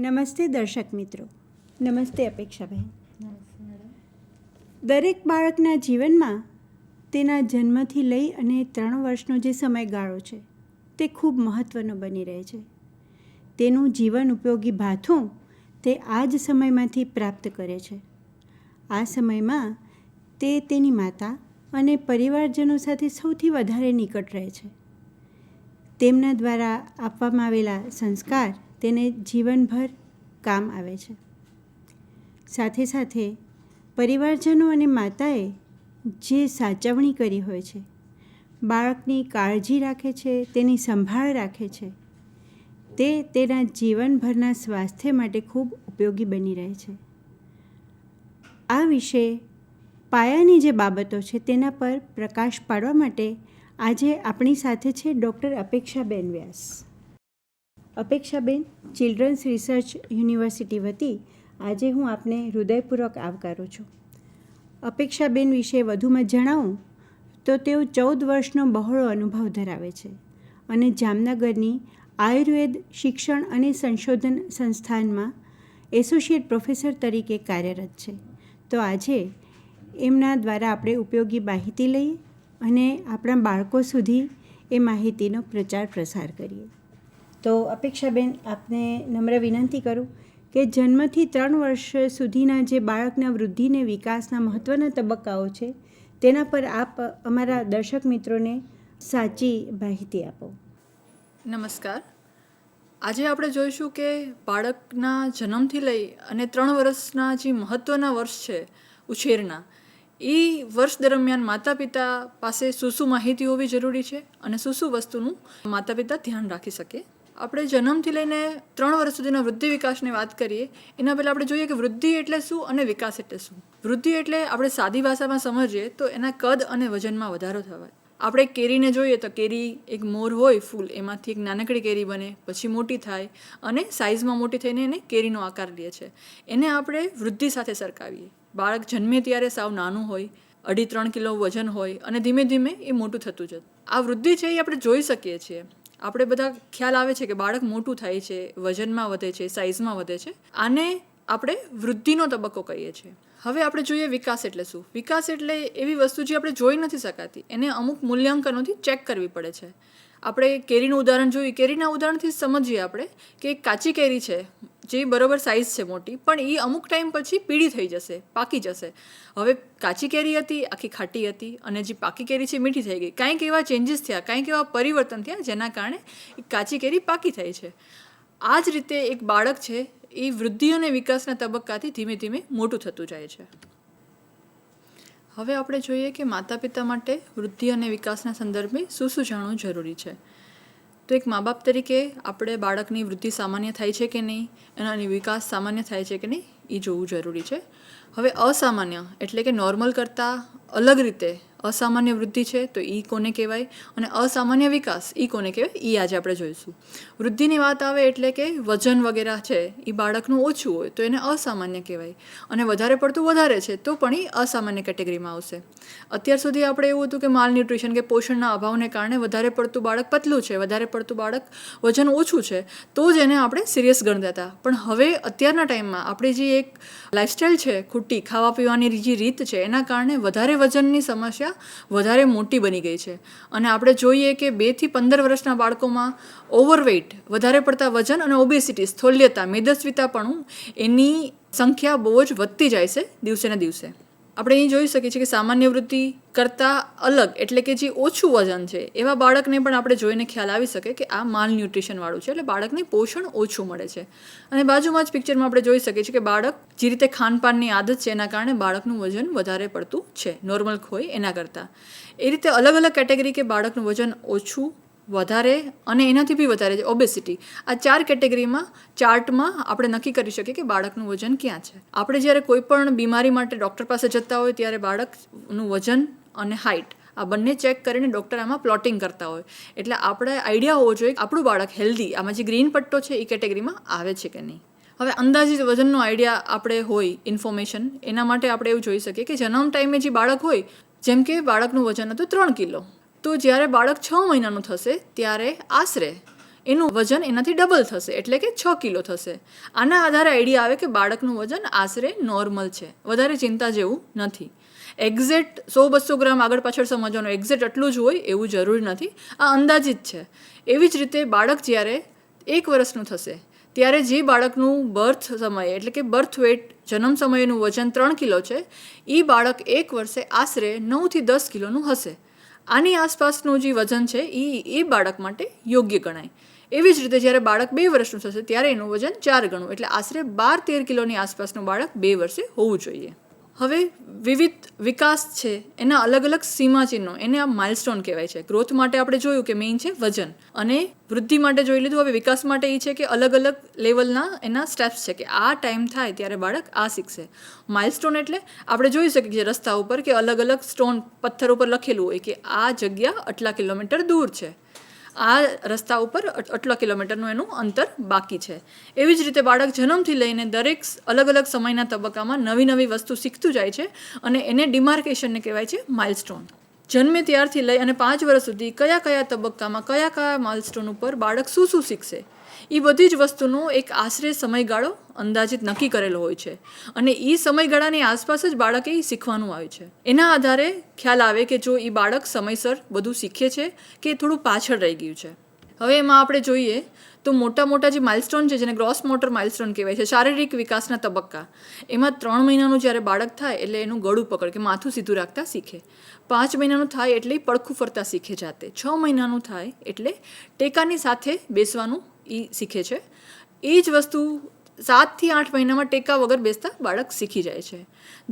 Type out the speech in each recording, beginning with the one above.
નમસ્તે દર્શક મિત્રો. નમસ્તે અપેક્ષાબહેન. દરેક બાળકના જીવનમાં તેના જન્મથી લઈ અને 3 વર્ષનો જે સમયગાળો છે તે ખૂબ મહત્ત્વનો બની રહે છે. તેનું જીવન ઉપયોગી ભાથું તે આ જ સમયમાંથી પ્રાપ્ત કરે છે. આ સમયમાં તે તેની માતા અને પરિવારજનો સાથે સૌથી વધારે નિકટ રહે છે. તેમના દ્વારા આપવામાં આવેલા સંસ્કાર તેને જીવનભર કામ આવે છે. સાથે સાથે પરિવારજનો અને માતાએ જે સાચવણી કરી હોય છે, બાળકની કાળજી રાખે છે, તેની સંભાળ રાખે છે, તે તેના જીવનભરના સ્વાસ્થ્ય માટે ખૂબ ઉપયોગી બની રહે છે. આ વિશે પાયાની જે બાબતો છે તેના પર પ્રકાશ પાડવા માટે આજે આપણી સાથે છે ડૉક્ટર અપેક્ષાબેન વ્યાસ. અપેક્ષાબેન, ચિલ્ડ્રન્સ રિસર્ચ યુનિવર્સિટી વતી આજે હું આપને હૃદયપૂર્વક આવકારું છું. અપેક્ષાબેન વિશે વધુમાં જણાવું તો તેઓ 14 વર્ષનો બહોળો અનુભવ ધરાવે છે અને જામનગરની આયુર્વેદ શિક્ષણ અને સંશોધન સંસ્થાનમાં એસોસિએટ પ્રોફેસર તરીકે કાર્યરત છે. તો આજે એમના દ્વારા આપણે ઉપયોગી માહિતી લઈએ અને આપણા બાળકો સુધી એ માહિતીનો પ્રચાર પ્રસાર કરીએ. તો અપેક્ષાબેન, આપને નમ્ર વિનંતી કરું કે જન્મથી 3 વર્ષ સુધીના જે બાળકના વૃદ્ધિને વિકાસના મહત્ત્વના તબક્કાઓ છે તેના પર આપ અમારા દર્શક મિત્રોને સાચી માહિતી આપો. નમસ્કાર. આજે આપણે જોઈશું કે બાળકના જન્મથી લઈ અને 3 વર્ષના જે મહત્ત્વના વર્ષ છે ઉછેરના, એ વર્ષ દરમિયાન માતા પિતા પાસે શું માહિતી હોવી જરૂરી છે અને શું વસ્તુનું માતા પિતા ધ્યાન રાખી શકે. આપણે જન્મથી લઈને 3 વર્ષ સુધીના વૃદ્ધિ વિકાસની વાત કરીએ એના પહેલાં આપણે જોઈએ કે વૃદ્ધિ એટલે શું અને વિકાસ એટલે શું. વૃદ્ધિ એટલે આપણે સાદી ભાષામાં સમજીએ તો એના કદ અને વજનમાં વધારો થવાય. આપણે કેરીને જોઈએ તો કેરી એક મોર હોય ફૂલ, એમાંથી એક નાનકડી કેરી બને, પછી મોટી થાય અને સાઇઝમાં મોટી થઈને એને કેરીનો આકાર લે છે. એને આપણે વૃદ્ધિ સાથે સરખાવીએ. બાળક જન્મે ત્યારે સાવ નાનું હોય, 2.5-3 કિલો વજન હોય અને ધીમે ધીમે એ મોટું થતું જતું. આ વૃદ્ધિ છે એ આપણે જોઈ શકીએ છીએ. આપણે બધા ખ્યાલ આવે છે કે બાળક મોટું થાય છે, વજનમાં વધે છે, સાઇઝમાં વધે છે. આને આપણે વૃદ્ધિનો તબક્કો કહીએ છીએ. હવે આપણે જોઈએ વિકાસ એટલે શું. વિકાસ એટલે એવી વસ્તુ જે આપણે જોઈ નથી શકાતી, એને અમુક મૂલ્યાંકનોથી ચેક કરવી પડે છે. આપણે કેરીનું ઉદાહરણ જોઈએ, કેરીના ઉદાહરણથી સમજીએ આપણે કે કાચી કેરી છે જે બરાબર સાઇઝ છે મોટી, પણ એ અમુક ટાઈમ પછી પીળી થઈ જશે, પાકી જશે. હવે કાચી કેરી હતી, આખી ખાટી હતી, અને જે પાકી કેરી છે મીઠી થઈ ગઈ. કાંઈક એવા ચેન્જીસ થયા, કાંઈક એવા પરિવર્તન થયા જેના કારણે કાચી કેરી પાકી થઈ છે. આ જ રીતે એક બાળક છે એ વૃદ્ધિ અને વિકાસના તબક્કાથી ધીમે ધીમે મોટું થતું જાય છે. હવે આપણે જોઈએ કે માતા પિતા માટે વૃદ્ધિ અને વિકાસના સંદર્ભે શું જાણવું જરૂરી છે. તો એક મા બાપ તરીકે આપણે બાળકની વૃદ્ધિ સામાન્ય થાય છે કે નહીં, એનો વિકાસ સામાન્ય થાય છે કે નહીં, એ જોવું જરૂરી છે. હવે અસામાન્ય એટલે કે નોર્મલ કરતાં અલગ રીતે અસામાન્ય વૃદ્ધિ છે તો એ કોને કહેવાય, અને અસામાન્ય વિકાસ એ કોને કહેવાય, એ આજે આપણે જોઈશું. વૃદ્ધિની વાત આવે એટલે કે વજન વગેરે છે એ બાળકનું ઓછું હોય તો એને અસામાન્ય કહેવાય, અને વધારે પડતું વધારે છે તો પણ એ અસામાન્ય કેટેગરીમાં આવશે. અત્યાર સુધી આપણે એવું હતું કે માલ ન્યુટ્રિશન કે પોષણના અભાવને કારણે વધારે પડતું બાળક પતલું છે, વધારે પડતું બાળક વજન ઓછું છે તો જ એને આપણે સિરિયસ ગણતા હતા. પણ હવે અત્યારના ટાઈમમાં આપણી જે એક લાઇફસ્ટાઈલ છે ખોટી, ખાવા પીવાની જે રીત છે, એના કારણે વધારે વજનની સમસ્યા વધારે મોટી બની ગઈ છે. અને આપણે જોઈએ કે 2 થી 15 વર્ષના બાળકોમાં ઓવરવેઇટ, વધારે પડતા વજન અને ઓબેસિટી, સ્થૌલ્યતા, મેદસ્વીતાપણું, એની સંખ્યા બહુ જ વધતી જાય છે દિવસે ને દિવસે. આપણે અહીં જોઈ શકીએ છીએ કે સામાન્ય વૃદ્ધિ કરતાં અલગ એટલે કે જે ઓછું વજન છે એવા બાળકને પણ આપણે જોઈને ખ્યાલ આવી શકે કે આ માલ ન્યુટ્રિશનવાળું છે, એટલે બાળકને પોષણ ઓછું મળે છે. અને બાજુમાં જ પિક્ચરમાં આપણે જોઈ શકીએ છીએ કે બાળક જે રીતે ખાનપાનની આદત છે એના કારણે બાળકનું વજન વધારે પડતું છે નોર્મલ હોય એના કરતાં. એ રીતે અલગ અલગ કેટેગરી કે બાળકનું વજન ઓછું, વધારે અને એનાથી બી વધારે છે ઓબેસિટી. આ 4 કેટેગરીમાં ચાર્ટમાં આપણે નક્કી કરી શકીએ કે બાળકનું વજન ક્યાં છે. આપણે જ્યારે કોઈ પણ બીમારી માટે ડૉક્ટર પાસે જતા હોય ત્યારે બાળકનું વજન અને હાઇટ આ બંને ચેક કરીને ડૉક્ટર આમાં પ્લોટિંગ કરતા હોય, એટલે આપણે આઈડિયા હોવો જોઈએ કે આપણું બાળક હેલ્ધી, આમાં જે ગ્રીન પટ્ટો છે એ કેટેગરીમાં આવે છે કે નહીં. હવે અંદાજિત વજનનો આઈડિયા આપણે હોય, ઇન્ફોર્મેશન, એના માટે આપણે એવું જોઈ શકીએ કે જન્મ ટાઈમે જે બાળક હોય, જેમ કે બાળકનું વજન હતું 3 કિલો, તો જ્યારે બાળક 6 મહિનાનું થશે ત્યારે આશરે એનું વજન એનાથી ડબલ થશે, એટલે કે 6 કિલો થશે. આના આધારે આઈડિયા આવે કે બાળકનું વજન આશરે નોર્મલ છે, વધારે ચિંતા જેવું નથી. એક્ઝેક્ટ 100-200 ગ્રામ આગળ પાછળ સમજવાનું, એક્ઝેક્ટ એટલું જ હોય એવું જરૂરી નથી, આ અંદાજિત છે. એવી જ રીતે બાળક જ્યારે 1 વર્ષનું થશે ત્યારે જે બાળકનું બર્થ સમયે એટલે કે બર્થ વેટ જન્મ સમયનું વજન 3 કિલો છે, એ બાળક 1 વર્ષે આશરે 9થી 10 કિલોનું હશે. આની આસપાસનું જે વજન છે એ બાળક માટે યોગ્ય ગણાય. એવી જ રીતે જ્યારે બાળક 2 વર્ષનું થશે ત્યારે એનું વજન 4 ગણું એટલે આશરે 12-13 કિલોની આસપાસનું બાળક 2 વર્ષે હોવું જોઈએ. હવે વિવિધ વિકાસ છે એના અલગ અલગ સીમાચિહ્નો, એને આ માઇલસ્ટોન કહેવાય છે. ગ્રોથ માટે આપણે જોયું કે મેઇન છે વજન, અને વૃદ્ધિ માટે જોઈ લીધું. હવે વિકાસ માટે એ છે કે અલગ અલગ લેવલના એના સ્ટેપ્સ છે કે આ ટાઈમ થાય ત્યારે બાળક આ શીખશે. માઇલસ્ટોન એટલે આપણે જોઈ શકીએ છીએ રસ્તા ઉપર કે અલગ અલગ સ્ટોન પથ્થર ઉપર લખેલું હોય કે આ જગ્યા આટલા કિલોમીટર દૂર છે, આ રસ્તા ઉપર આટલા કિલોમીટરનું એનું અંતર બાકી છે. એવી જ રીતે બાળક જન્મથી લઈને દરેક અલગ અલગ સમયના તબક્કામાં નવી નવી વસ્તુ શીખતું જાય છે, અને એને ડિમાર્કેશનને કહેવાય છે માઇલસ્ટોન. જન્મે ત્યારથી લઈ અને 5 વર્ષ સુધી કયા કયા તબક્કામાં કયા કયા માઇલસ્ટોન ઉપર બાળક શું શું શીખશે, એ બધી જ વસ્તુનો એક આશરે સમયગાળો અંદાજિત નક્કી કરેલો હોય છે, અને એ સમયગાળાની આસપાસ જ બાળકે એ શીખવાનું આવે છે. એના આધારે ખ્યાલ આવે કે જો એ બાળક સમયસર બધું શીખે છે કે થોડું પાછળ રહી ગયું છે. હવે એમાં આપણે જોઈએ તો મોટા મોટા જે માઇલસ્ટોન છે, જેને ગ્રોસ મોટર માઇલસ્ટોન કહેવાય છે, શારીરિક વિકાસના તબક્કા, એમાં 3 મહિનાનું જ્યારે બાળક થાય એટલે એનું ગળું પકડ કે માથું સીધું રાખતા શીખે. 5 મહિનાનું થાય એટલે પડખું ફરતા શીખે જાતે. 6 મહિનાનું થાય એટલે ટેકાની સાથે બેસવાનું એ શીખે છે. એ જ વસ્તુ 7થી 8 મહિનામાં ટેકા વગર બેસતા બાળક શીખી જાય છે.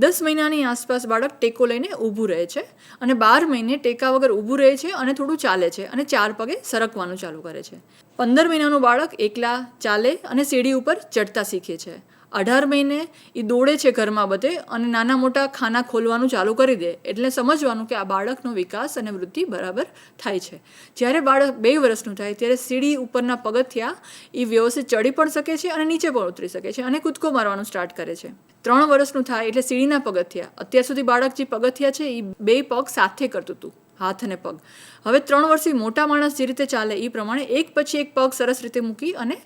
10 મહિનાની આસપાસ બાળક ટેકો લઈને ઊભું રહે છે, અને 12 મહિને ટેકા વગર ઊભું રહે છે અને થોડું ચાલે છે, અને 4 પગે સરકવાનું ચાલુ કરે છે. 15 મહિનાનું બાળક એકલા ચાલે અને સીડી ઉપર ચડતા શીખે છે. 18 મહિને એ દોડે છે ઘરમાં બધે અને નાના મોટા ખાના ખોલવાનું ચાલુ કરી દે, એટલે સમજવાનું કે આ બાળકનો વિકાસ અને વૃદ્ધિ બરાબર થાય છે. જ્યારે બાળક 2 વર્ષનું થાય ત્યારે સીડી ઉપરના પગથિયા એ વ્યવસ્થિત ચડી પણ શકે છે અને નીચે પણ ઉતરી શકે છે અને કૂદકો મારવાનું સ્ટાર્ટ કરે છે. 3 વર્ષનું થાય એટલે સીડીના પગથિયા, અત્યાર સુધી બાળક જે પગથિયા છે એ 2 પગ સાથે કરતું હતું, હાથ અને પગ. હવે 3 વર્ષથી મોટા માણસ જે રીતે ચાલે એ પ્રમાણે એક પછી એક પગ સરસ રીતે મૂકી અને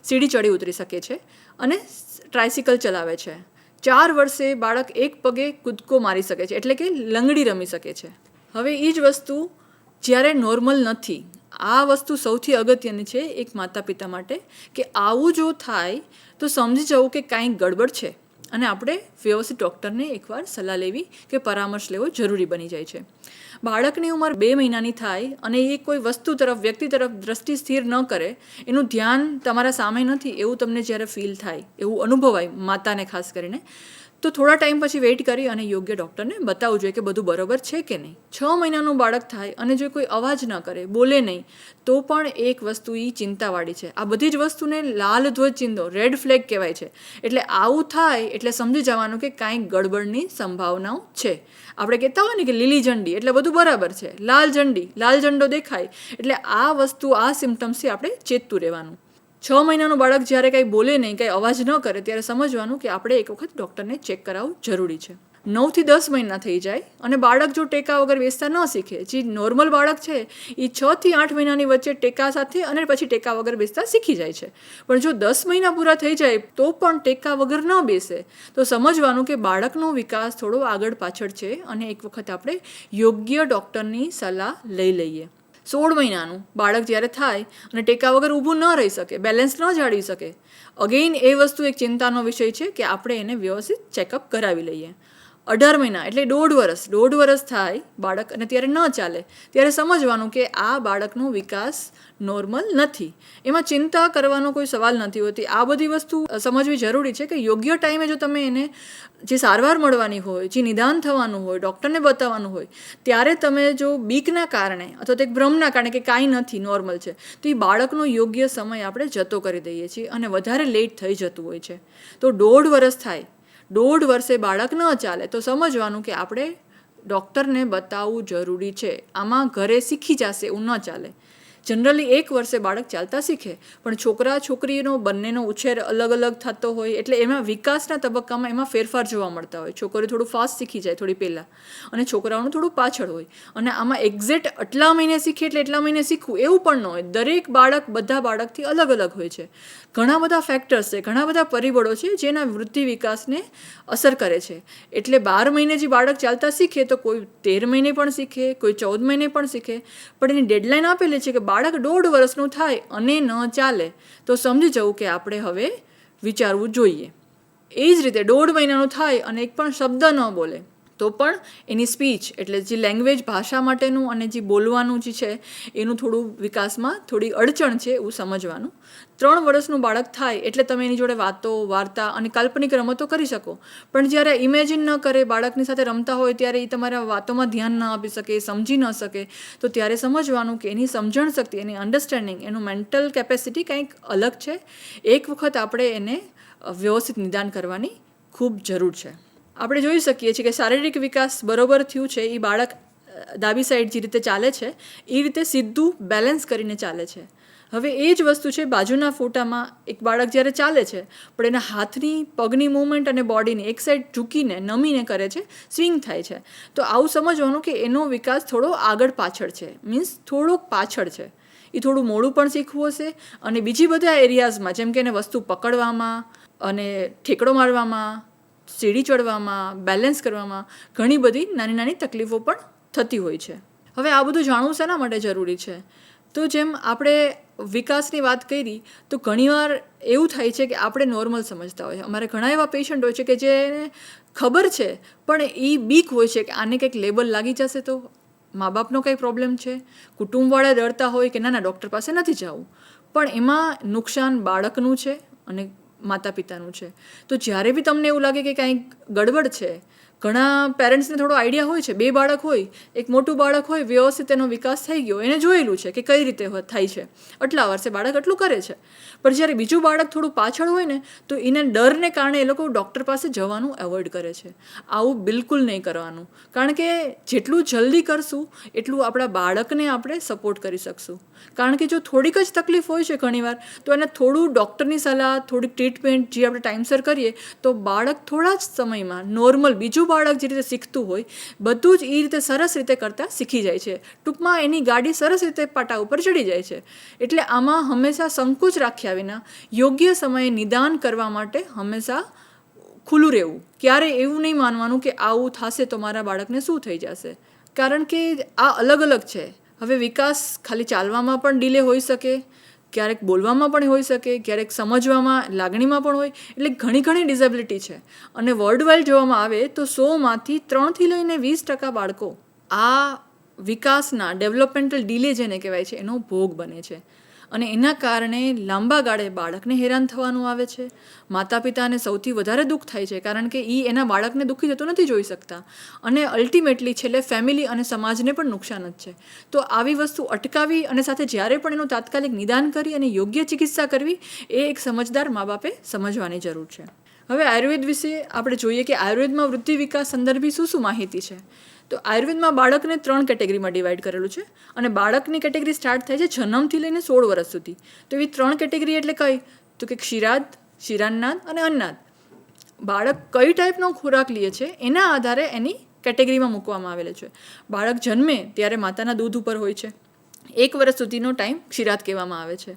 સીડી ચડી ઉતરી શકે છે અને ટ્રાયસિકલ ચલાવે છે. 4 વર્ષે બાળક એક પગે કૂદકો મારી શકે છે, એટલે કે લંગડી રમી શકે છે. હવે એ જ વસ્તુ જ્યારે નોર્મલ નથી, આ વસ્તુ સૌથી અગત્યની છે એક માતા પિતા માટે, કે આવું જો થાય તો સમજી જવું કે કાંઈક ગડબડ છે, અને આપણે વ્યવસ્થિત ડૉક્ટરને એકવાર સલાહ લેવી કે પરામર્શ લેવો જરૂરી બની જાય છે. બાળકની ઉંમર 2 મહિનાની થાય અને એ કોઈ વસ્તુ તરફ વ્યક્તિ તરફ દ્રષ્ટિ સ્થિર ન કરે, એનું ધ્યાન તમારા સામે નથી એવું તમને જ્યારે ફીલ થાય, એવું અનુભવાય માતાને ખાસ કરીને, તો થોડા ટાઈમ પછી વેઇટ કરી અને યોગ્ય ડૉક્ટરને બતાવવું જોઈએ કે બધું બરાબર છે કે નહીં. 6 મહિનાનું બાળક થાય અને જો કોઈ અવાજ ન કરે, બોલે નહીં, તો પણ એક વસ્તુ એ ચિંતાવાળી છે. આ બધી જ વસ્તુને લાલ ધ્વજ ચિહ્નો, રેડ ફ્લેગ કહેવાય છે. એટલે આવું થાય એટલે સમજી જવાનું કે કાંઈક ગડબડની સંભાવનાઓ છે. આપણે કહેતા હોય ને કે લીલી ઝંડી એટલે બધું બરાબર છે, લાલ ઝંડો દેખાય એટલે આ વસ્તુ, આ સિમ્ટમ્સથી આપણે ચેતતું રહેવાનું. 6 મહિનાનું બાળક જ્યારે કંઈ બોલે નહીં, કંઈ અવાજ ન કરે, ત્યારે સમજવાનું કે આપણે એક વખત ડૉક્ટરને ચેક કરાવવું જરૂરી છે. 9થી 10 મહિના થઈ જાય અને બાળક જો ટેકા વગર બેસતા ન શીખે, જે નોર્મલ બાળક છે એ 6થી 8 મહિનાની વચ્ચે ટેકા સાથે અને પછી ટેકા વગર બેસતા શીખી જાય છે. પણ જો 10 મહિના પૂરા થઈ જાય તો પણ ટેકા વગર ન બેસે, તો સમજવાનું કે બાળકનો વિકાસ થોડો આગળ પાછળ છે, અને એક વખત આપણે યોગ્ય ડૉક્ટરની સલાહ લઈ લઈએ. 16 મહિનાનું બાળક જ્યારે થાય અને ટેકા વગર ઊભું ન રહી શકે, બેલેન્સ ન જાળવી શકે, અગેઇન એ વસ્તુ એક ચિંતાનો વિષય છે કે આપણે એને વ્યવસ્થિત ચેકઅપ કરાવી લઈએ. 18 મહિના એટલે 1.5 વર્ષ થાય બાળક અને ત્યારે ન ચાલે, ત્યારે સમજવાનું કે આ બાળકનો વિકાસ નોર્મલ નથી. એમાં ચિંતા કરવાનો કોઈ સવાલ નથી હોતી. આ બધી વસ્તુ સમજવી જરૂરી છે કે યોગ્ય ટાઈમે જો તમે એને જે સારવાર મળવાની હોય, જે નિદાન થવાનું હોય, ડૉક્ટરને બતાવવાનું હોય, ત્યારે તમે જો બીકના કારણે અથવા તો એક ભ્રમના કારણે કે કાંઈ નથી, નોર્મલ છે, તો એ બાળકનો યોગ્ય સમય આપણે જતો કરી દઈએ છીએ અને વધારે લેટ થઈ જતું હોય છે. તો 1.5 વર્ષ થાય, 1.5 વર્ષે બાળક ન ચાલે, તો સમજવાનું કે આપણે ડૉક્ટરને બતાવવું જરૂરી છે. આમાં ઘરે શીખી જશે એવું ન ચાલે. જનરલી 1 વર્ષે બાળક ચાલતા શીખે, પણ છોકરા છોકરીનો બંનેનો ઉછેર અલગ અલગ થતો હોય એટલે એમાં વિકાસના તબક્કામાં એમાં ફેરફાર જોવા મળતા હોય. છોકરીઓ થોડું ફાસ્ટ શીખી જાય થોડી પહેલાં, અને છોકરાઓનું થોડું પાછળ હોય. અને આમાં એક્ઝેક્ટ આટલા મહિને શીખે એટલે એટલા મહિને શીખવું એવું પણ ન હોય. દરેક બાળક બધા બાળકથી અલગ અલગ હોય છે. ઘણા બધા ફેક્ટર્સ છે, ઘણા બધા પરિબળો છે જેના વૃદ્ધિ વિકાસને અસર કરે છે. એટલે 12 મહિને જે બાળક ચાલતા શીખે તો કોઈ 13 મહિને પણ શીખે, કોઈ 14 મહિને પણ શીખે, પણ એની ડેડલાઇન આપેલી છે કે બાળક 1.5 વર્ષનું થાય અને ન ચાલે તો સમજી જવું કે આપણે હવે વિચારવું જોઈએ. એ જ રીતે 1.5 મહિનાનું થાય અને એક પણ શબ્દ ન બોલે તો પણ એની સ્પીચ એટલે જે લેંગ્વેજ ભાષા માટેનું અને જે બોલવાનું જે છે એનું થોડું વિકાસમાં થોડી અડચણ છે એવું સમજવાનું. 3 વર્ષનું બાળક થાય એટલે તમે એની જોડે વાતો, વાર્તા અને કાલ્પનિક રમતો કરી શકો, પણ જ્યારે ઇમેજિન ન કરે, બાળકની સાથે રમતા હોય ત્યારે એ તમારા વાતોમાં ધ્યાન ન આપી શકે, સમજી ન શકે, તો ત્યારે સમજવાનું કે એની સમજણ શક્તિ, એની અન્ડરસ્ટેન્ડિંગ, એનું મેન્ટલ કેપેસિટી કંઈક અલગ છે. એક વખત આપણે એને વ્યવસ્થિત નિદાન કરવાની ખૂબ જરૂર છે. આપણે જોઈ શકીએ છીએ કે શારીરિક વિકાસ બરોબર થયું છે એ બાળક ડાબી સાઈડ જે રીતે ચાલે છે એ રીતે સીધું બેલેન્સ કરીને ચાલે છે. હવે એ જ વસ્તુ છે બાજુના ફોટામાં એક બાળક જ્યારે ચાલે છે પણ એના હાથની, પગની મૂવમેન્ટ અને બોડીની એક સાઈડ ઝૂકીને નમીને કરે છે, સ્વિંગ થાય છે. તો આવું સમજવાનું કે એનો વિકાસ થોડો આગળ પાછળ છે, મીન્સ થોડોક પાછળ છે. એ થોડું મોડું પણ શીખવું હશે અને બીજી બધા એરિયાઝમાં જેમ કે એને વસ્તુ પકડવામાં અને ઠેકડો મારવામાં, સીડી ચડવામાં, બેલેન્સ કરવામાં ઘણી બધી નાની નાની તકલીફો પણ થતી હોય છે. હવે આ બધું જાણવું શેના માટે જરૂરી છે? તો જેમ આપણે વિકાસની વાત કરી તો ઘણીવાર એવું થાય છે કે આપણે નોર્મલ સમજતા હોય. અમારે ઘણા એવા પેશન્ટ હોય છે કે જેને ખબર છે પણ એ બીક હોય છે કે આને કંઈક લેબલ લાગી જશે તો, મા બાપનો કંઈ પ્રોબ્લેમ છે, કુટુંબવાળા ડરતા હોય કે ના ડૉક્ટર પાસે નથી જવું, પણ એમાં નુકસાન બાળકનું છે અને માતા પિતાનું છે. તો જ્યારે બી તમને એવું લાગે કે કંઈક ગડબડ છે, ઘણા પેરેન્ટ્સને થોડો આઈડિયા હોય છે, 2 બાળક હોય, એક મોટું બાળક હોય, વ્યવસ્થિત એનો વિકાસ થઈ ગયો, એને જોયેલું છે કે કઈ રીતે થાય છે, આટલા વર્ષે બાળક એટલું કરે છે. પણ જ્યારે બીજું બાળક થોડું પાછળ હોય ને તો એને ડરને કારણે એ લોકો ડૉક્ટર પાસે જવાનું એવોઇડ કરે છે. આવું બિલકુલ નહીં કરવાનું, કારણ કે જેટલું જલ્દી કરશું એટલું આપણા બાળકને આપણે સપોર્ટ કરી શકશું. કારણ કે જો થોડીક જ તકલીફ હોય છે ઘણીવાર તો એને થોડું ડૉક્ટરની સલાહ, થોડીક ટ્રીટમેન્ટ જે આપણે ટાઈમસર કરીએ તો બાળક થોડા જ સમયમાં નોર્મલ બીજું બાળક જે રીતે શીખતું હોય બધું જ એ રીતે સરસ રીતે કરતાં શીખી જાય છે. ટૂંકમાં એની ગાડી સરસ રીતે પાટા ઉપર ચડી જાય છે. એટલે આમાં હંમેશા સંકોચ રાખ્યા વિના યોગ્ય સમયે નિદાન કરવા માટે હંમેશા ખુલ્લું રહેવું. ક્યારે એવું નહીં માનવાનું કે આવું થશે તો મારા બાળકને શું થઈ જશે, કારણ કે આ અલગ અલગ છે. હવે વિકાસ ખાલી ચાલવામાં પણ ડિલે હોઈ શકે, ક્યારેક બોલવામાં પણ હોઈ શકે, ક્યારેક સમજવામાં, લાગણીમાં પણ હોય. એટલે ઘણી ઘણી ડિઝેબિલિટી છે. અને વર્લ્ડ વાઇડ જોવામાં આવે તો 100માંથી 3થી લઈને 20% બાળકો આ વિકાસના ડેવલપમેન્ટલ ડિલે જેને કહેવાય છે એનો ભોગ બને છે. અને એના કારણે લાંબા ગાળે બાળકને હેરાન થવાનું આવે છે. માતા પિતાને સૌથી વધારે દુઃખ થાય છે, કારણ કે એ એના બાળકને દુઃખી થતું નથી જોઈ શકતા, અને અલ્ટિમેટલી છેલ્લે ફેમિલી અને સમાજને પણ નુકસાન જ છે. તો આવી વસ્તુ અટકાવી અને સાથે જ્યારે પણ એનું તાત્કાલિક નિદાન કરી અને યોગ્ય ચિકિત્સા કરવી એ એક સમજદાર મા બાપે સમજવાની જરૂર છે. હવે આયુર્વેદ વિશે આપણે જોઈએ કે આયુર્વેદમાં વૃદ્ધિ વિકાસ સંદર્ભી શું માહિતી છે. તો આયુર્વેદમાં બાળકને 3 કેટેગરીમાં ડિવાઈડ કરેલું છે, અને બાળકની કેટેગરી સ્ટાર્ટ થાય છે જન્મથી લઈને 16 વર્ષ સુધી. તો એવી 3 કેટેગરી એટલે કઈ? તો કે ક્ષીરાદ, ક્ષીરાન્નાદ અને અન્નાદ. બાળક કઈ ટાઈપનો ખોરાક લે છે એના આધારે એની કેટેગરીમાં મૂકવામાં આવેલ છે. બાળક જન્મે ત્યારે માતાના દૂધ ઉપર હોય છે. 1 વર્ષ સુધીનો ટાઈમ ક્ષીરાદ કહેવામાં આવે છે.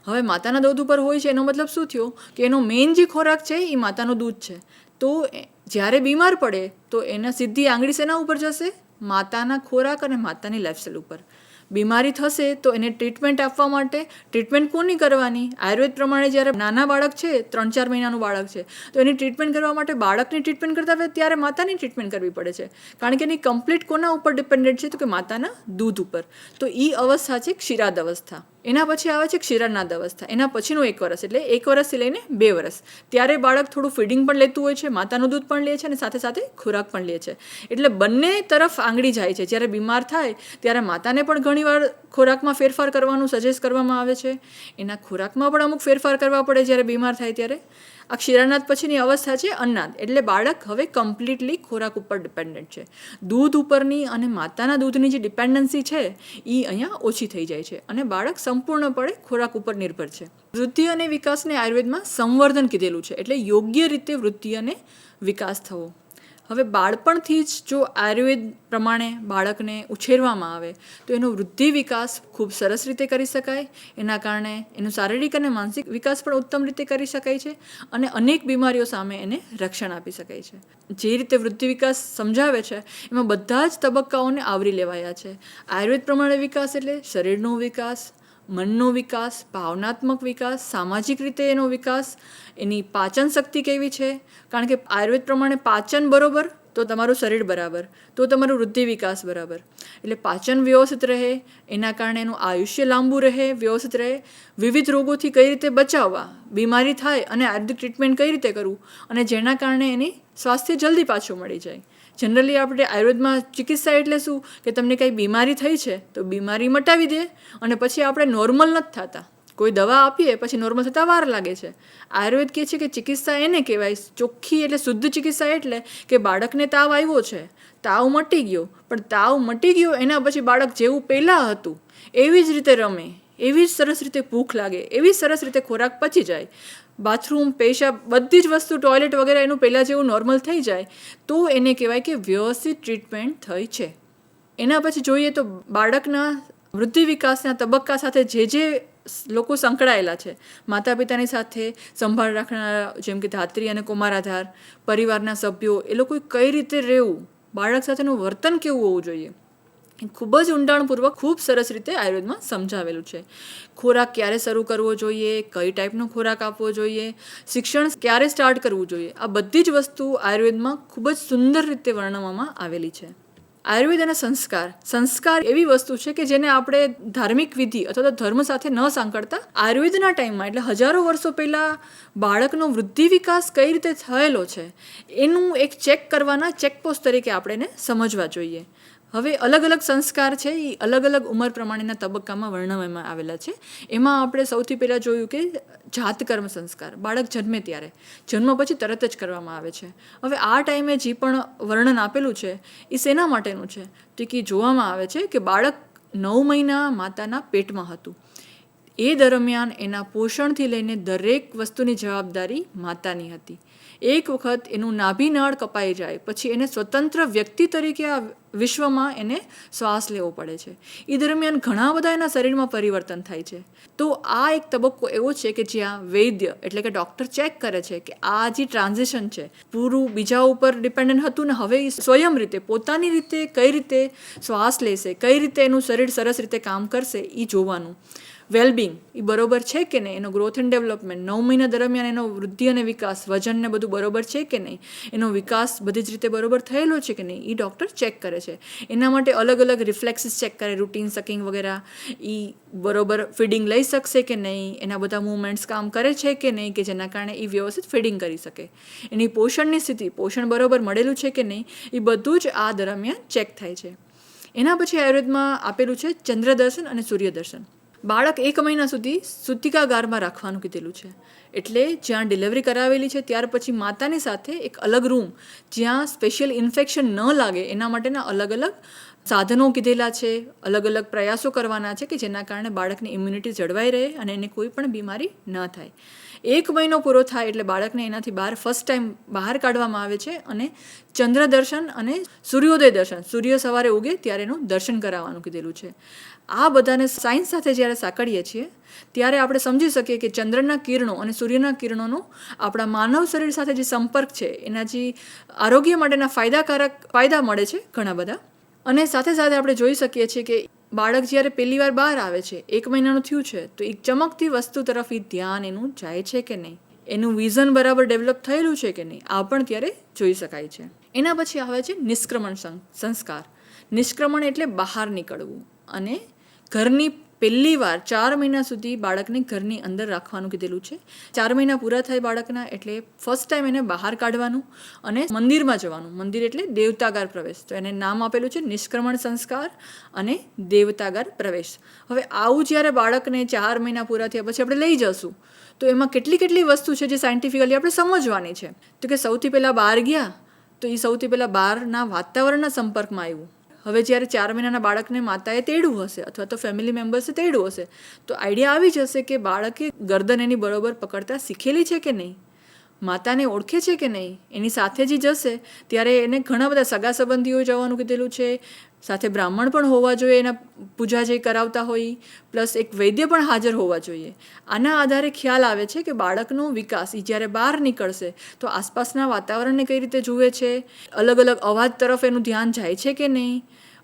હવે માતાના દૂધ ઉપર હોય છે એનો મતલબ શું થયો કે એનો મેઇન જે ખોરાક છે એ માતાનું દૂધ છે. તો જ્યારે બીમાર પડે તો એના સીધી આંગળી શેના ઉપર જશે? માતાના ખોરાક અને માતાની લાઈફસ્ટાઈલ ઉપર. બીમારી થશે તો એને ટ્રીટમેન્ટ આપવા માટે ટ્રીટમેન્ટ કોની કરવાની? આયુર્વેદ પ્રમાણે જ્યારે નાના બાળક છે, 3-4 મહિનાનું બાળક છે, તો એની ટ્રીટમેન્ટ કરવા માટે બાળકની ટ્રીટમેન્ટ કરતા હોય ત્યારે માતાની ટ્રીટમેન્ટ કરવી પડે છે, કારણ કે એની કમ્પ્લીટ કોના ઉપર ડિપેન્ડન્ટ છે? તો કે માતાના દૂધ ઉપર. તો એ અવસ્થા છે ક્ષીરાદ અવસ્થા. એના પછી આવે છે ક્ષીરાન્નાદ અવસ્થા. એના પછીનું 1 વર્ષ એટલે 1 વર્ષથી લઈને 2 વર્ષ. ત્યારે બાળક થોડું ફીડિંગ પણ લેતું હોય છે, માતાનું દૂધ પણ લે છે અને સાથે સાથે ખોરાક પણ લે છે. એટલે બંને તરફ આંગળી જાય છે. જ્યારે બીમાર થાય ત્યારે માતાને પણ ઘણીવાર ખોરાકમાં ફેરફાર કરવાનું સજેસ્ટ કરવામાં આવે છે. એના ખોરાકમાં પણ અમુક ફેરફાર કરવા પડે જ્યારે બીમાર થાય ત્યારે. આ ક્ષીરાનાદ પછીની અવસ્થા છે અન્નાદ, એટલે બાળક હવે કમ્પ્લીટલી ખોરાક ઉપર ડિપેન્ડન્ટ છે. દૂધ ઉપરની અને માતાના દૂધની જે ડિપેન્ડન્સી છે એ અહીંયા ઓછી થઈ જાય છે અને બાળક સંપૂર્ણપણે ખોરાક ઉપર નિર્ભર છે. વૃદ્ધિ અને વિકાસને આયુર્વેદમાં સંવર્ધન કીધેલું છે, એટલે યોગ્ય રીતે વૃદ્ધિ અને વિકાસ થવો. હવે બાળપણથી જ જો આયુર્વેદ પ્રમાણે બાળકને ઉછેરવામાં આવે તો એનો વૃદ્ધિ વિકાસ ખૂબ સરસ રીતે કરી શકાય. એના કારણે એનું શારીરિક અને માનસિક વિકાસ પણ ઉત્તમ રીતે કરી શકાય છે અને અનેક બીમારીઓ સામે એને રક્ષણ આપી શકાય છે. જે રીતે વૃદ્ધિ વિકાસ સમજાવે છે એમાં બધા જ તબક્કાઓને આવરી લેવાયા છે. આયુર્વેદ પ્રમાણે વિકાસ એટલે શરીરનો વિકાસ, મનનો વિકાસ, ભાવનાત્મક વિકાસ, સામાજિક રીતે એનો વિકાસ, એની પાચન શક્તિ કેવી છે, કારણ કે આયુર્વેદ પ્રમાણે પાચન બરોબર તો તમારું શરીર બરાબર, તો તમારું વૃદ્ધિ વિકાસ બરાબર. એટલે પાચન વ્યવસ્થિત રહે, એના કારણે એનું આયુષ્ય લાંબુ રહે, વ્યવસ્થિત રહે, વિવિધ રોગોથી કઈ રીતે બચાવવા, બીમારી થાય અને આયુર્વેદિક ટ્રીટમેન્ટ કઈ રીતે કરવું અને જેના કારણે એની સ્વાસ્થ્ય જલ્દી પાછું મળી જાય. જનરલી આપણે આયુર્વેદમાં ચિકિત્સા એટલે શું કે તમને કંઈ બીમારી થઈ છે તો બીમારી મટાવી દે અને પછી આપણે નોર્મલ નથી થતા. કોઈ દવા આપીએ પછી નોર્મલ થતાં વાર લાગે છે. આયુર્વેદ કહે છે કે ચિકિત્સા એને કહેવાય ચોખ્ખી, એટલે શુદ્ધ ચિકિત્સા એટલે કે બાળકને તાવ આવ્યો છે, તાવ મટી ગયો, પણ તાવ મટી ગયો એના પછી બાળક જેવું પહેલાં હતું એવી જ રીતે રમે, એવી જ સરસ રીતે ભૂખ લાગે, એવી સરસ રીતે ખોરાક પચી જાય, બાથરૂમ, પેશાબ, બધી જ વસ્તુ, ટોયલેટ વગેરે એનું પહેલાં જેવું નોર્મલ થઈ જાય તો એને કહેવાય કે વ્યવસ્થિત ટ્રીટમેન્ટ થઈ છે. એના પછી જોઈએ તો બાળકના વૃદ્ધિ વિકાસના તબક્કા સાથે જે લોકો સંકળાયેલા છે, માતા પિતાની સાથે સંભાળ રાખનારા જેમ કે ધાત્રી અને કુમારાધાર, પરિવારના સભ્યો, એ લોકો કઈ રીતે રહેવું, બાળક સાથેનું વર્તન કેવું હોવું જોઈએ, ખૂબ જ ઊંડાણપૂર્વક ખૂબ સરસ રીતે આયુર્વેદમાં સમજાવેલું છે. ખોરાક ક્યારે શરૂ કરવો જોઈએ, કઈ ટાઈપનો ખોરાક આપવો જોઈએ, શિક્ષણ ક્યારે સ્ટાર્ટ કરવું જોઈએ, આ બધી જ વસ્તુ આયુર્વેદમાં ખૂબ જ સુંદર રીતે વર્ણવવામાં આવેલી છે. આયુર્વેદ અને સંસ્કાર એવી વસ્તુ છે કે જેને આપણે ધાર્મિક વિધિ અથવા તો ધર્મ સાથે ન સાંકળતા આયુર્વેદના ટાઈમમાં એટલે હજારો વર્ષો પહેલાં બાળકનો વૃદ્ધિ વિકાસ કઈ રીતે થયેલો છે એનું એક ચેક કરવાના ચેકપોસ્ટ તરીકે આપણે એને સમજવા જોઈએ. હવે અલગ અલગ સંસ્કાર છે એ અલગ અલગ ઉંમર પ્રમાણેના તબક્કામાં વર્ણવવામાં આવેલા છે. એમાં આપણે સૌથી પહેલાં જોયું કે જાતકર્મ સંસ્કાર, બાળક જન્મે ત્યારે, જન્મ પછી તરત જ કરવામાં આવે છે. હવે આ ટાઈમે જે પણ વર્ણન આપેલું છે એ શેના માટેનું છે તો કે જોવામાં આવે છે કે બાળક 9 મહિના માતાના પેટમાં હતું. એ દરમિયાન એના પોષણથી લઈને દરેક વસ્તુની જવાબદારી માતાની હતી. એક વખત એનું નાભિનાળ કપાઈ જાય પછી એને સ્વતંત્ર વ્યક્તિ તરીકે આ વિશ્વમાં એને શ્વાસ લેવો પડે છે. એ દરમિયાન ઘણા બધા એના શરીરમાં પરિવર્તન થાય છે. તો આ એક તબક્કો એવો છે કે જ્યાં વૈદ્ય એટલે કે ડૉક્ટર ચેક કરે છે કે આ જે ટ્રાન્ઝિશન છે પૂરું બીજા ઉપર ડિપેન્ડન્ટ હતું ને હવે એ સ્વયં રીતે પોતાની રીતે કઈ રીતે શ્વાસ લેશે, કઈ રીતે એનું શરીર સરસ રીતે કામ કરશે એ જોવાનું. વેલબિંગ એ બરોબર છે કે નહીં, એનો ગ્રોથ એન્ડ ડેવલપમેન્ટ 9 મહિના દરમિયાન એનો વૃદ્ધિ અને વિકાસ, વજનને બધું બરોબર છે કે નહીં, એનો વિકાસ બધી જ રીતે બરોબર થયેલો છે કે નહીં એ ડૉક્ટર ચેક કરે છે. એના માટે અલગ અલગ રિફ્લેક્સીસ ચેક કરે, રૂટીન સકિંગ વગેરે, એ બરોબર ફીડિંગ લઈ શકશે કે નહીં, એના બધા મૂવમેન્ટ્સ કામ કરે છે કે નહીં કે જેના કારણે એ વ્યવસ્થિત ફીડિંગ કરી શકે, એની પોષણની સ્થિતિ, પોષણ બરોબર મળેલું છે કે નહીં, એ બધું જ આ દરમિયાન ચેક થાય છે. એના પછી આયુર્વેદમાં આપેલું છે ચંદ્રદર્શન અને સૂર્યદર્શન. બાળક 1 મહિના સુધી સૂતિકાગારમાં રાખવાનું કીધેલું છે, એટલે જ્યાં ડિલિવરી કરાવેલી છે ત્યાર પછી માતાની સાથે એક અલગ રૂમ જ્યાં સ્પેશિયલ ઇન્ફેક્શન ન લાગે એના માટેના અલગ અલગ સાધનો કીધેલા છે, અલગ અલગ પ્રયાસો કરવાના છે કે જેના કારણે બાળકની ઇમ્યુનિટી જળવાઈ રહે અને એને કોઈ પણ બીમારી ન થાય. 1 મહિનો પૂરો થાય એટલે બાળકને એનાથી ફર્સ્ટ ટાઈમ બહાર કાઢવામાં આવે છે અને ચંદ્ર દર્શન અને સૂર્યોદય દર્શન, સૂર્ય સવારે ઉગે ત્યારે એનું દર્શન કરાવવાનું કીધેલું છે. આ બધાને સાયન્સ સાથે જ્યારે સાંકળીએ છીએ ત્યારે આપણે સમજી શકીએ કે ચંદ્રના કિરણો અને સૂર્યના કિરણોનો આપણા માનવ શરીર સાથે જે સંપર્ક છે એના જે આરોગ્ય માટેના ફાયદા મળે છે ઘણા બધા. અને સાથે સાથે આપણે જોઈ શકીએ છીએ કે બાળક જ્યારે પહેલી વાર બહાર આવે છે, 1 મહિનાનું થયું છે, તો એક ચમકતી વસ્તુ તરફ ધ્યાન એનું જાય છે કે નહીં, એનું વિઝન બરાબર ડેવલપ થયેલું છે કે નહીં, આ પણ ત્યારે જોઈ શકાય છે. એના પછી આવે છે નિષ્ક્રમણ સંસ્કાર. નિષ્ક્રમણ એટલે બહાર નીકળવું અને ઘરની પહેલી વાર 4 મહિના સુધી બાળકને ઘરની અંદર રાખવાનું કીધેલું છે. 4 મહિના પૂરા થાય બાળકના એટલે ફર્સ્ટ ટાઈમ એને બહાર કાઢવાનું અને મંદિરમાં જવાનું. મંદિર એટલે દેવતાગાર પ્રવેશ. તો એને નામ આપેલું છે નિષ્ક્રમણ સંસ્કાર અને દેવતાગાર પ્રવેશ. હવે આવું જ્યારે બાળકને 4 મહિના પૂરા થયા પછી આપણે લઈ જશું તો એમાં કેટલી વસ્તુ છે જે સાયન્ટિફિકલી આપણે સમજવાની છે. તો કે સૌથી પહેલાં બહાર ગયા તો એ સૌથી પહેલાં બહારના વાતાવરણના સંપર્કમાં આવ્યું. હવે જ્યારે 4 મહિનાના બાળકને માતાએ તેડવું હશે અથવા તો ફેમિલી મેમ્બર્સે તેડવું હશે તો આઈડિયા આવી જશે કે બાળકે ગરદન એની બરોબર પકડતા શીખેલી છે કે નહીં, માતાને ઓળખે છે કે નહીં. એની સાથે જ જશે ત્યારે એને ઘણા બધા સગા સંબંધીઓ જવાનું કીધેલું છે, સાથે બ્રાહ્મણ પણ હોવા જોઈએ એના પૂજા જે કરાવતા હોય, પ્લસ એક વૈદ્ય પણ હાજર હોવા જોઈએ. આના આધારે ખ્યાલ આવે છે કે બાળકનો વિકાસ એ જ્યારે બહાર નીકળશે તો આસપાસના વાતાવરણને કઈ રીતે જુએ છે, અલગ અલગ અવાજ તરફ એનું ધ્યાન જાય છે કે નહીં,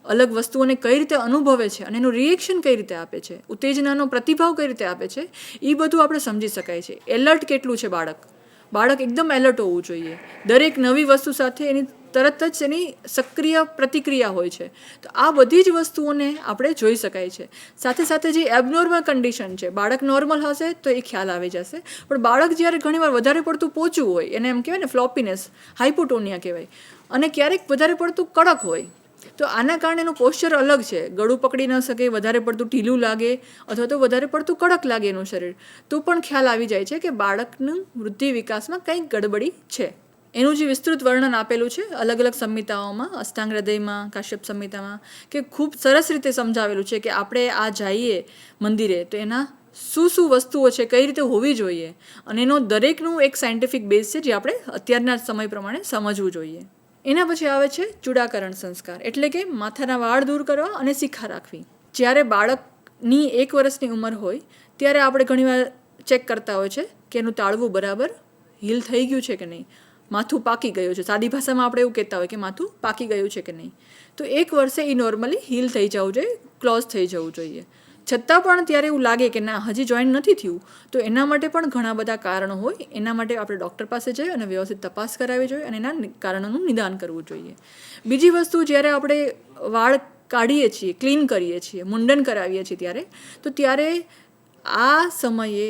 અલગ વસ્તુઓને કઈ રીતે અનુભવે છે અને એનું રિએક્શન કઈ રીતે આપે છે, ઉત્તેજનાનો પ્રતિભાવ કઈ રીતે આપે છે, એ બધું આપણે સમજી શકાય છે. એલર્ટ કેટલું છે બાળક એકદમ એલર્ટ હોવું જોઈએ. દરેક નવી વસ્તુ સાથે એની તરત જ એની સક્રિય પ્રતિક્રિયા હોય છે. તો આ બધી જ વસ્તુઓને આપણે જોઈ શકાય છે. સાથે સાથે જે એબનોર્મલ કન્ડિશન છે, બાળક નોર્મલ હશે તો એ ખ્યાલ આવી જશે, પણ બાળક જ્યારે ઘણીવાર વધારે પડતું પોચું હોય, એને એમ કહેવાય ને ફ્લોપીનેસ, હાઇપોટોનિયા કહેવાય, અને ક્યારેક વધારે પડતું કડક હોય તો આના કારણે એનું પોસ્ચર અલગ છે. ગળું પકડી ન શકે, વધારે પડતું ઢીલું લાગે અથવા તો વધારે પડતું કડક લાગે એનું શરીર, તો પણ ખ્યાલ આવી જાય છે કે બાળકનું વૃદ્ધિ વિકાસમાં કંઈક ગડબડી છે. એનું જે વિસ્તૃત વર્ણન આપેલું છે અલગ અલગ સંહિતાઓમાં, અષ્ટાંગ હૃદયમાં, કાશ્યપ સંહિતામાં, કે ખૂબ સરસ રીતે સમજાવેલું છે કે આપણે આ જઈએ મંદિરે તો એના શું વસ્તુઓ છે, કઈ રીતે હોવી જોઈએ, અને એનો દરેકનું એક સાયન્ટિફિક બેઝ છે જે આપણે અત્યારના સમય પ્રમાણે સમજવું જોઈએ. એના પછી આવે છે ચૂડાકરણ સંસ્કાર, એટલે કે માથાના વાળ દૂર કરવા અને શિખા રાખવી. જ્યારે બાળકની 1 વર્ષની ઉંમર હોય ત્યારે આપણે ઘણીવાર ચેક કરતા હોય છે કે એનું તાળવું બરાબર હીલ થઈ ગયું છે કે નહીં, માથું પાકી ગયું છે. સાદી ભાષામાં આપણે એવું કહેતા હોય કે માથું પાકી ગયું છે કે નહીં. તો 1 વર્ષે એ નોર્મલી હીલ થઈ જવું જોઈએ, ક્લોઝ થઈ જવું જોઈએ. છતાં પણ ત્યારે એવું લાગે કે ના હજી જોઈન્ટ નથી થયું તો એના માટે પણ ઘણા બધા કારણો હોય. એના માટે આપણે ડૉક્ટર પાસે જઈએ અને વ્યવસ્થિત તપાસ કરાવવી જોઈએ અને એના કારણોનું નિદાન કરવું જોઈએ. બીજી વસ્તુ, જ્યારે આપણે વાળ કાઢીએ છીએ, ક્લીન કરીએ છીએ, મુંડન કરાવીએ છીએ ત્યારે આ સમયે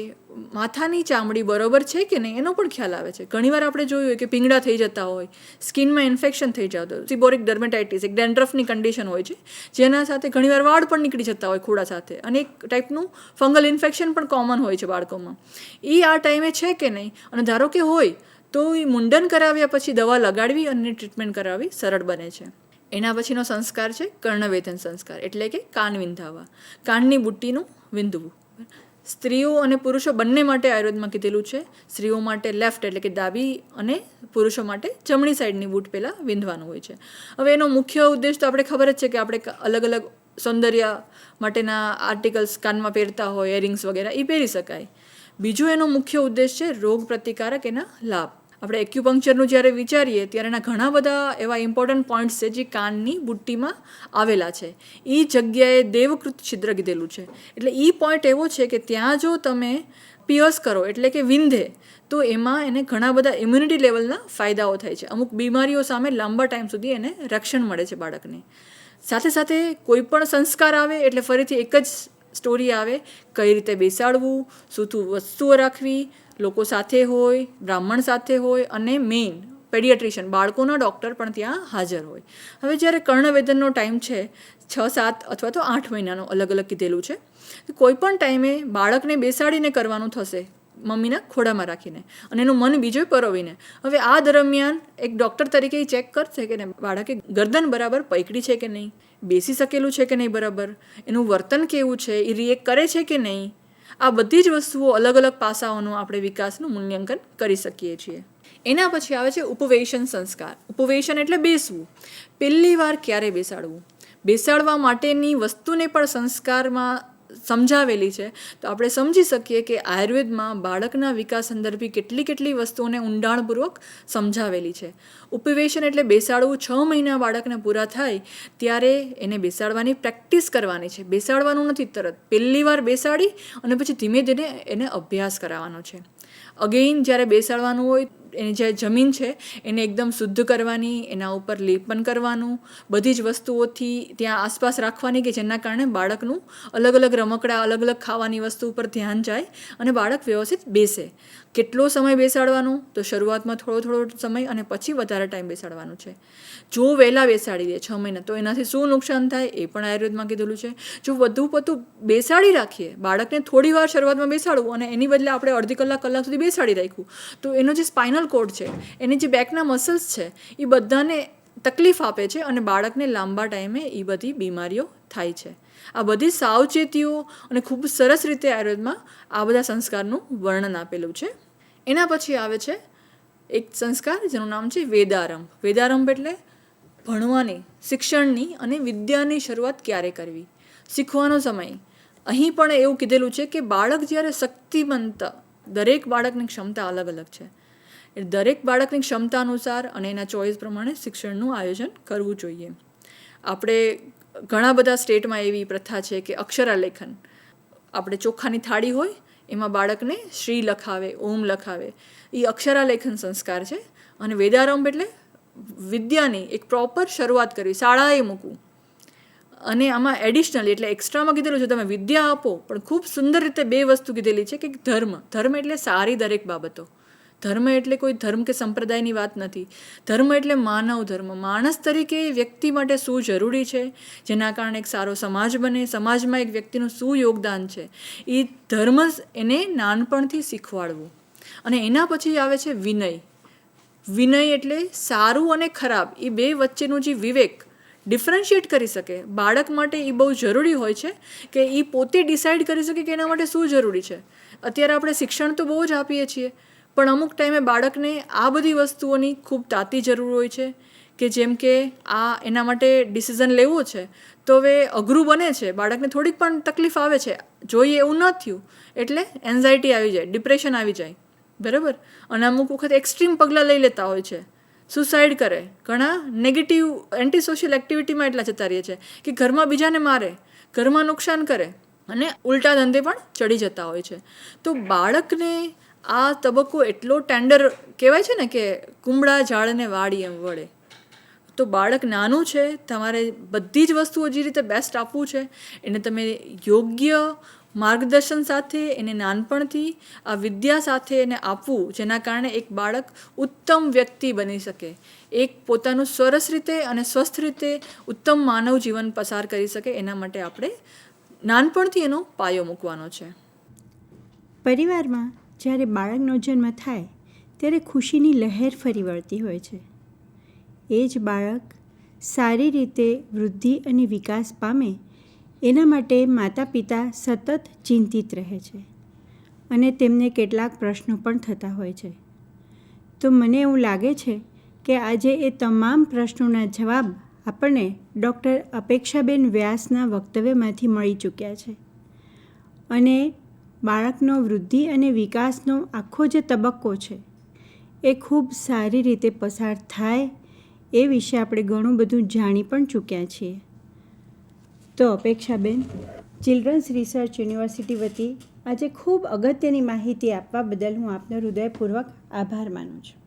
માથાની ચામડી બરોબર છે કે નહીં એનો પણ ખ્યાલ આવે છે. ઘણીવાર આપણે જોયું હોય કે પીંગળા થઈ જતા હોય, સ્કિનમાં ઇન્ફેક્શન થઈ જતું હોય, સિબોરિક ડર્મેટાઇટિસ, એક ડેન્ડ્રફની કન્ડિશન હોય છે જેના સાથે ઘણીવાર વાળ પણ નીકળી જતા હોય ખોડા સાથે, અને એક ટાઈપનું ફંગલ ઇન્ફેક્શન પણ કોમન હોય છે બાળકોમાં. એ આ ટાઈમે છે કે નહીં, અને ધારો કે હોય તો એ મુંડન કરાવ્યા પછી દવા લગાડવી અને ટ્રીટમેન્ટ કરાવવી સરળ બને છે. એના પછીનો સંસ્કાર છે કર્ણવેધન સંસ્કાર, એટલે કે કાન વિંધાવા, કાનની બુટ્ટીનું વિંધવું. સ્ત્રીઓ અને પુરુષો બંને માટે આયુર્વેદમાં કીધેલું છે. સ્ત્રીઓ માટે લેફ્ટ એટલે કે ડાબી અને પુરુષો માટે જમણી સાઈડની બૂટ પહેલાં વિંધવાનું હોય છે. હવે એનો મુખ્ય ઉદ્દેશ તો આપણે ખબર જ છે કે આપણે અલગ અલગ સૌંદર્ય માટેના આર્ટિકલ્સ કાનમાં પહેરતા હોય, ઇયરિંગ્સ વગેરે, એ પહેરી શકાય. બીજો એનો મુખ્ય ઉદ્દેશ છે રોગ પ્રતિકારક એના લાભ. આપણે એક્યુપંક્ચરનું જ્યારે વિચારીએ ત્યારે એના ઘણા બધા એવા ઇમ્પોર્ટન્ટ પોઈન્ટ્સ છે જે કાનની બુટ્ટીમાં આવેલા છે. એ જગ્યાએ દેવકૃત છિદ્ર કીધેલું છે. એટલે એ પોઈન્ટ એવો છે કે ત્યાં જો તમે પિયર્સ કરો એટલે કે વિંધે તો એમાં એને ઘણા બધા ઇમ્યુનિટી લેવલના ફાયદાઓ થાય છે. અમુક બીમારીઓ સામે લાંબા ટાઈમ સુધી એને રક્ષણ મળે છે બાળકને. સાથે સાથે કોઈ પણ સંસ્કાર આવે એટલે ફરીથી એક જ સ્ટોરી આવે, કઈ રીતે બેસાડવું, શું વસ્તુઓ રાખવી, લોકો સાથે હોય, બ્રાહ્મણ સાથે હોય, અને મેઇન પેડિયાટ્રિશિયન, બાળકોના ડૉક્ટર પણ ત્યાં હાજર હોય. હવે જ્યારે કર્ણવેધનનો ટાઈમ છે 6, 7 અથવા તો 8 મહિનાનો અલગ અલગ કીધેલું છે. કોઈ પણ ટાઈમે બાળકને બેસાડીને કરવાનું થશે, મમ્મીના ખોડામાં રાખીને, અને એનું મન બીજું પરોવીને. હવે આ દરમિયાન એક ડૉક્ટર તરીકે એ ચેક કરશે કે બાળકે ગરદન બરાબર પકડી છે કે નહીં, બેસી શકેલું છે કે નહીં બરાબર, એનું વર્તન કેવું છે, એ રિએક્ટ કરે છે કે નહીં. આ બધી જ વસ્તુઓ અલગ અલગ પાસાઓનું આપણે વિકાસનું મૂલ્યાંકન કરી શકીએ છીએ. એના પછી આવે છે ઉપવેશન સંસ્કાર. ઉપવેશન એટલે બેસવું. પહેલી વાર ક્યારે બેસાડવું, બેસાડવા માટેની વસ્તુને પણ સંસ્કારમાં સમજાવેલી છે. તો આપણે સમજી શકીએ કે આયુર્વેદમાં બાળકના વિકાસ સંદર્ભી કેટલી વસ્તુઓને ઊંડાણપૂર્વક સમજાવેલી છે. ઉપવેશન એટલે બેસાડવું. 6 મહિના બાળકને પૂરા થાય ત્યારે એને બેસાડવાની પ્રેક્ટિસ કરવાની છે. બેસાડવાનું નથી તરત, પહેલી વાર બેસાડી અને પછી ધીમે ધીમે એને અભ્યાસ કરાવવાનો છે. અગેઇન જ્યારે બેસાડવાનું હોય એની જે જમીન છે એને એકદમ શુદ્ધ કરવાની, એના ઉપર લેપન કરવાનું, બધી જ વસ્તુઓથી ત્યાં આસપાસ રાખવાની કે જેના કારણે બાળકનું અલગ અલગ રમકડા, અલગ અલગ ખાવાની વસ્તુ ઉપર ધ્યાન જાય અને બાળક વ્યવસ્થિત બેસે. કેટલો સમય બેસાડવાનું? તો શરૂઆતમાં થોડો સમય અને પછી વધારે ટાઈમ બેસાડવાનું છે. જો વહેલા બેસાડી દે 6 મહિના તો એનાથી શું નુકસાન થાય એ પણ આયુર્વેદમાં કીધેલું છે. જો વધુ પડતું બેસાડી રાખીએ, બાળકને થોડી વાર શરૂઆતમાં બેસાડવું અને એની બદલે આપણે અડધી કલાક સુધી બેસાડી રાખ્યું તો એનો જે સ્પાઇનલ કોર્ડ છે, એની જે બેકના મસલ્સ છે એ બધાને તકલીફ આપે છે અને બાળકને લાંબા ટાઈમે એ બધી બીમારીઓ થાય છે. આ બધી સાવચેતીઓ અને ખૂબ સરસ રીતે આયુર્વેદમાં આ બધા સંસ્કારનું વર્ણન આપેલું છે. એના પછી આવે છે એક સંસ્કાર જેનું નામ છે વેદારંભ. વેદારંભ એટલે ભણવાની, શિક્ષણની અને વિદ્યાની શરૂઆત ક્યારે કરવી, શીખવાનો સમય. અહીં પણ એવું કીધેલું છે કે બાળક જ્યારે શક્તિમંત, દરેક બાળકની ક્ષમતા અલગ અલગ છે, દરેક બાળકની ક્ષમતા અનુસાર અને એના ચોઈસ પ્રમાણે શિક્ષણનું આયોજન કરવું જોઈએ. આપણે ઘણા બધા સ્ટેટમાં એવી પ્રથા છે કે અક્ષરાલેખન, આપણે ચોખાની થાળી હોય એમાં બાળકને શ્રી લખાવે, ઓમ લખાવે, એ અક્ષરાલેખન સંસ્કાર છે. અને વેદારંભ એટલે વિદ્યાની એક પ્રોપર શરૂઆત કરવી, શાળાએ મૂકવું. અને આમાં એડિશનલી એટલે એક્સ્ટ્રામાં કીધેલું છે તમે વિદ્યા આપો, પણ ખૂબ સુંદર રીતે 2 વસ્તુ કીધેલી છે કે ધર્મ એટલે સારી દરેક બાબતો. ધર્મ એટલે કોઈ ધર્મ કે સંપ્રદાયની વાત નથી. ધર્મ એટલે માનવ ધર્મ, માણસ તરીકે વ્યક્તિ માટે શું જરૂરી છે, જેના કારણે એક સારો સમાજ બને, સમાજમાં એક વ્યક્તિનું શું યોગદાન છે, એ ધર્મ એને નાનપણથી શીખવાડવું. અને એના પછી આવે છે વિનય. વિનય એટલે સારું અને ખરાબ એ 2 વચ્ચેનું જે વિવેક, ડિફરન્શિએટ કરી શકે. બાળક માટે એ બહુ જરૂરી હોય છે કે એ પોતે ડિસાઇડ કરી શકે કે એના માટે શું જરૂરી છે. અત્યારે આપણે શિક્ષણ તો બહુ જ આપીએ છીએ, પણ અમુક ટાઈમે બાળકને આ બધી વસ્તુઓની ખૂબ તાતી જરૂર હોય છે કે જેમ કે એના માટે ડિસિઝન લેવો છે તો હવે અઘરું બને છે, બાળકને થોડીક પણ તકલીફ આવે છે, જોઈએ એવું ન થયું એટલે એન્ઝાયટી આવી જાય, ડિપ્રેશન આવી જાય, બરાબર. અને અમુક વખત એક્સ્ટ્રીમ પગલાં લઈ લેતા હોય છે, સુસાઇડ કરે, ઘણા નેગેટિવ એન્ટી સોશિયલ એક્ટિવિટીમાં એટલા જતા રહે છે કે ઘરમાં બીજાને મારે, ઘરમાં નુકસાન કરે અને ઉલટા ધંધે પણ ચડી જતા હોય છે. તો બાળકને આ તબક્કો એટલો ટેન્ડર કહેવાય છે ને કે કુમળા ઝાડને વાળી એમ વળે. તો બાળક નાનું છે, તમારે બધી જ વસ્તુઓ જે રીતે બેસ્ટ આપવું છે એને તમે યોગ્ય માર્ગદર્શન સાથે એને નાનપણથી આ વિદ્યા સાથે એને આપવું, જેના કારણે એક બાળક ઉત્તમ વ્યક્તિ બની શકે, એક પોતાનું સરસ રીતે અને સ્વસ્થ રીતે ઉત્તમ માનવ જીવન પસાર કરી શકે. એના માટે આપણે નાનપણથી એનો પાયો મૂકવાનો છે. પરિવારમાં જ્યારે બાળકનો જન્મ થાય ત્યારે ખુશીની લહેર ફરી વળતી હોય છે. એ જ બાળક સારી રીતે વૃદ્ધિ અને વિકાસ પામે એના માટે માતા પિતા સતત ચિંતિત રહે છે અને તેમને કેટલાક પ્રશ્નો પણ થતા હોય છે. તો મને એવું લાગે છે કે આજે એ તમામ પ્રશ્નોના જવાબ આપણને ડૉક્ટર અપેક્ષાબેન વ્યાસના વક્તવ્યમાંથી મળી ચૂક્યા છે. અને બાળકનો વૃદ્ધિ અને વિકાસનો આખો જે તબક્કો છે એ ખૂબ સારી રીતે પસાર થાય એ વિશે આપણે ઘણું બધું જાણી પણ ચૂક્યા છીએ. તો અપેક્ષાબેન, ચિલ્ડ્રન્સ રિસર્ચ યુનિવર્સિટી વતી આજે ખૂબ અગત્યની માહિતી આપવા બદલ હું આપનો હૃદયપૂર્વક આભાર માનું છું.